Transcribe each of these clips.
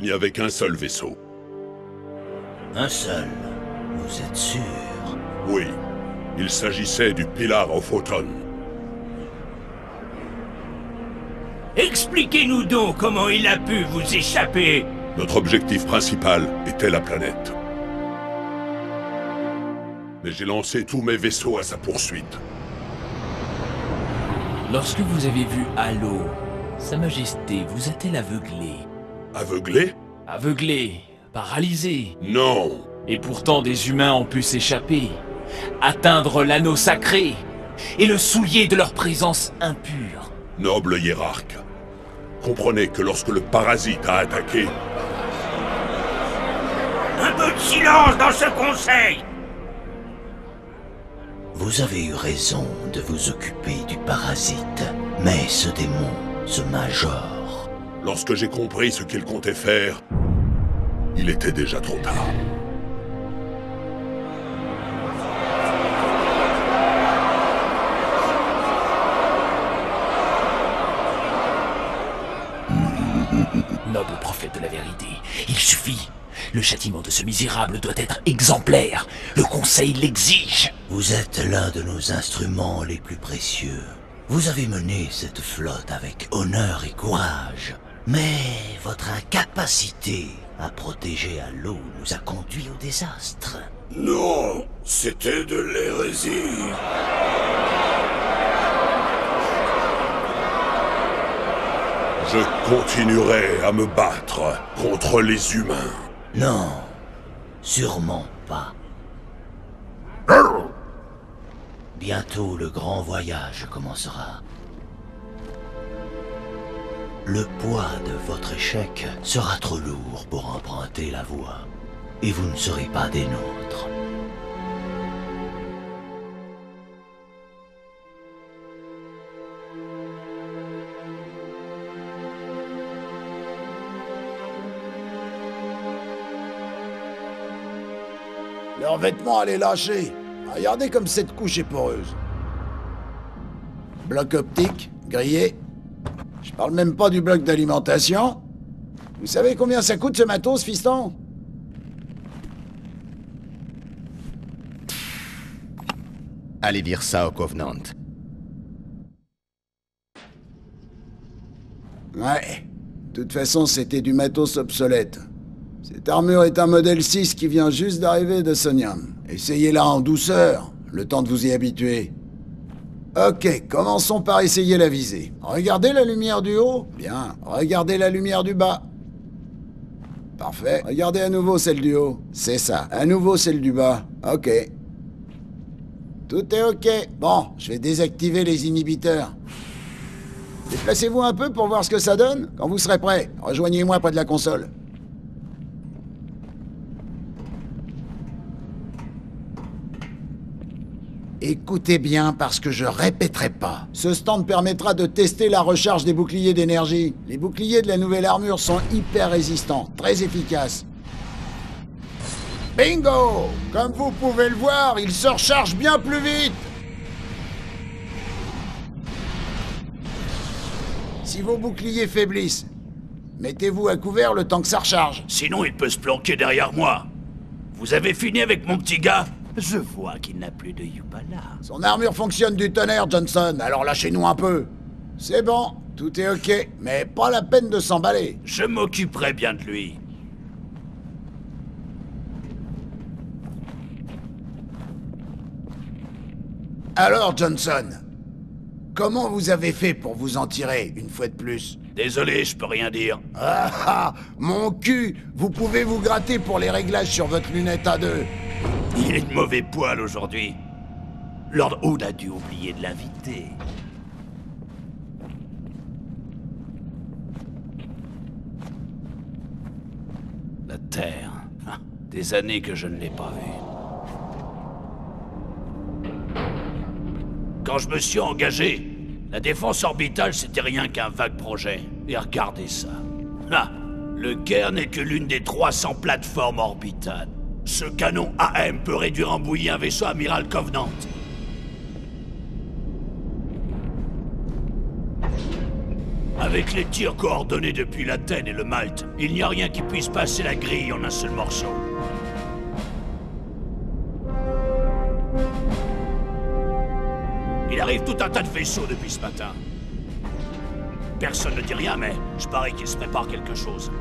Il n'y avait qu'un seul vaisseau. Un seul. Vous êtes sûr? Oui. Il s'agissait du Pillar of Autumn. Expliquez-nous donc comment il a pu vous échapper. Notre objectif principal était la planète. Mais j'ai lancé tous mes vaisseaux à sa poursuite. Lorsque vous avez vu Halo, Sa Majesté vous a-t-elle aveuglé? Aveuglé? Aveuglé, paralysé. Non. Et pourtant des humains ont pu s'échapper, atteindre l'anneau sacré, et le souiller de leur présence impure. Noble hiérarque, comprenez que lorsque le parasite a attaqué... Un peu de silence dans ce conseil! Vous avez eu raison de vous occuper du parasite, mais ce démon, ce major... Lorsque j'ai compris ce qu'il comptait faire, il était déjà trop tard. Noble prophète de la vérité, il suffit. Le châtiment de ce misérable doit être exemplaire. Le Conseil l'exige. Vous êtes l'un de nos instruments les plus précieux. Vous avez mené cette flotte avec honneur et courage. Mais votre incapacité à protéger Halo nous a conduits au désastre. Non, c'était de l'hérésie. Je continuerai à me battre contre les humains. Non, sûrement pas. Bientôt le grand voyage commencera. Le poids de votre échec sera trop lourd pour emprunter la voie. Et vous ne serez pas des nôtres. Leurs vêtements allaient lâcher. Regardez comme cette couche est poreuse. Bloc optique, grillé. Je parle même pas du bloc d'alimentation. Vous savez combien ça coûte ce matos, fiston? Allez dire ça au Covenant. Ouais. De toute façon, c'était du matos obsolète. Cette armure est un modèle 6 qui vient juste d'arriver de Sonium. Essayez-la en douceur, le temps de vous y habituer. Ok, commençons par essayer la visée. Regardez la lumière du haut. Bien. Regardez la lumière du bas. Parfait. Regardez à nouveau celle du haut. C'est ça. À nouveau celle du bas. Ok. Tout est ok. Bon, je vais désactiver les inhibiteurs. Déplacez-vous un peu pour voir ce que ça donne. Quand vous serez prêt, rejoignez-moi près de la console. Écoutez bien parce que je répéterai pas. Ce stand permettra de tester la recharge des boucliers d'énergie. Les boucliers de la nouvelle armure sont hyper résistants, très efficaces. Bingo! Comme vous pouvez le voir, ils se rechargent bien plus vite. Si vos boucliers faiblissent, mettez-vous à couvert le temps que ça recharge. Sinon, il peut se planquer derrière moi. Vous avez fini avec mon petit gars? Je vois qu'il n'a plus de Yupala. Son armure fonctionne du tonnerre, Johnson, alors lâchez-nous un peu. C'est bon, tout est ok, mais pas la peine de s'emballer. Je m'occuperai bien de lui. Alors, Johnson, comment vous avez fait pour vous en tirer, une fois de plus? Désolé, je peux rien dire. Ah ah, mon cul, vous pouvez vous gratter pour les réglages sur votre lunette A2. Il est de mauvais poil aujourd'hui. Lord Hood a dû oublier de l'inviter. La Terre. Ah, des années que je ne l'ai pas vue. Quand je me suis engagé, la défense orbitale c'était rien qu'un vague projet. Et regardez ça. Ah, le Cairn n'est que l'une des 300 plateformes orbitales. Ce canon AM peut réduire en bouillie un vaisseau amiral Covenant. Avec les tirs coordonnés depuis l'Athènes et le Malte, il n'y a rien qui puisse passer la grille en un seul morceau. Il arrive tout un tas de vaisseaux depuis ce matin. Personne ne dit rien, mais je parie qu'il se prépare quelque chose.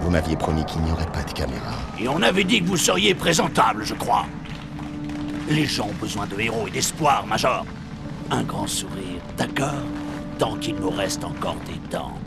Vous m'aviez promis qu'il n'y aurait pas de caméra. Et on avait dit que vous seriez présentable, je crois. Les gens ont besoin de héros et d'espoir, Major. Un grand sourire, d'accord? Tant qu'il nous reste encore des dents.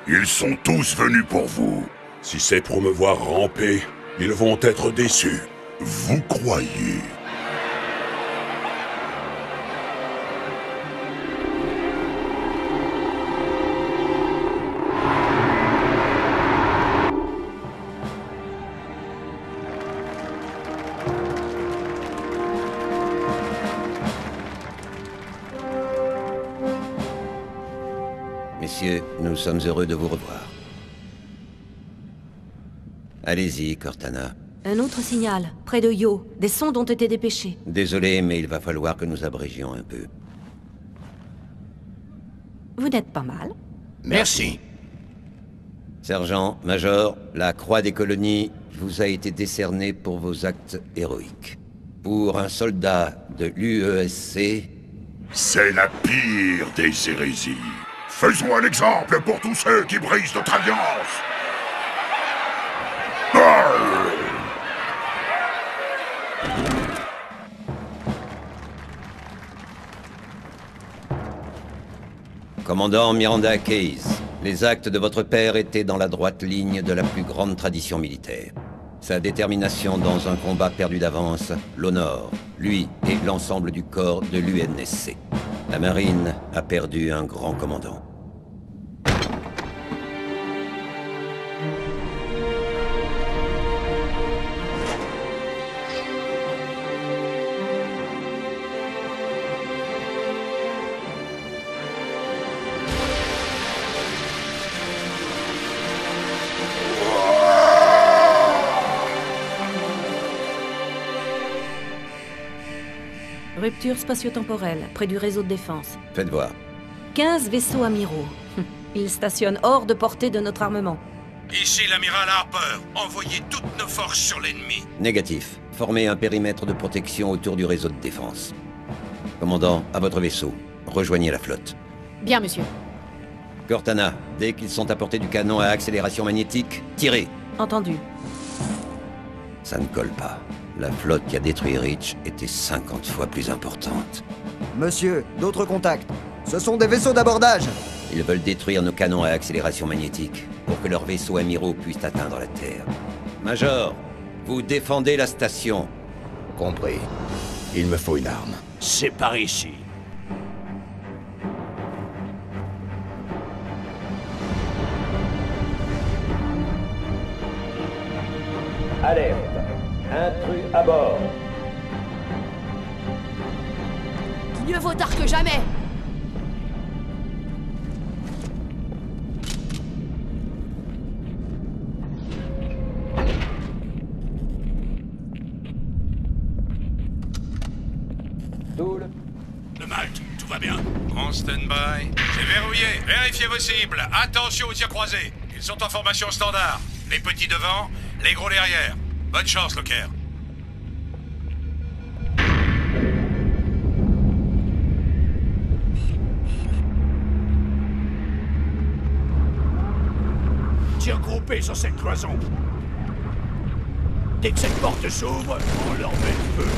Ils sont tous venus pour vous. Si c'est pour me voir ramper, ils vont être déçus. Vous croyez? Messieurs, nous sommes heureux de vous revoir. Allez-y, Cortana. Un autre signal, près de Io. Des sondes ont été dépêchées. Désolé, mais il va falloir que nous abrégions un peu. Vous n'êtes pas mal. Merci. Sergent, Major, la Croix des colonies vous a été décernée pour vos actes héroïques. Pour un soldat de l'UESC... C'est la pire des hérésies. Faisons un exemple pour tous ceux qui brisent notre alliance. Arr! Commandant Miranda Case, les actes de votre père étaient dans la droite ligne de la plus grande tradition militaire. Sa détermination dans un combat perdu d'avance l'honore, lui et l'ensemble du corps de l'UNSC. La marine a perdu un grand commandant. Rupture spatio-temporelle, près du réseau de défense. Faites voir. 15 vaisseaux amiraux. Ils stationnent hors de portée de notre armement. Ici l'amiral Harper. Envoyez toutes nos forces sur l'ennemi. Négatif. Formez un périmètre de protection autour du réseau de défense. Commandant, à votre vaisseau. Rejoignez la flotte. Bien, monsieur. Cortana, dès qu'ils sont à portée du canon à accélération magnétique, tirez. Entendu. Ça ne colle pas. La flotte qui a détruit Reach était 50 fois plus importante. Monsieur, d'autres contacts. Ce sont des vaisseaux d'abordage. Ils veulent détruire nos canons à accélération magnétique pour que leurs vaisseaux amiraux puissent atteindre la Terre. Major, vous défendez la station. Compris. Il me faut une arme. C'est par ici. Alerte. Intrus à bord. Mieux vaut tard que jamais. Le Malte, tout va bien? En stand-by. C'est verrouillé. Vérifiez vos cibles. Attention aux tirs croisés. Ils sont en formation standard. Les petits devant, les gros derrière. Bonne chance, Locker. Tirs groupés sur cette cloison. Dès que cette porte s'ouvre, on leur met le feu.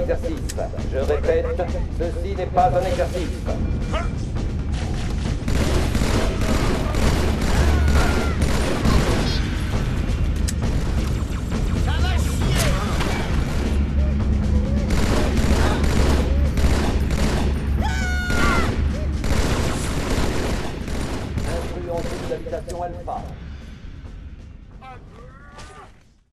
exercice. Je répète, ceci n'est pas un exercice. Intrus en dessous de l'habitation Alpha.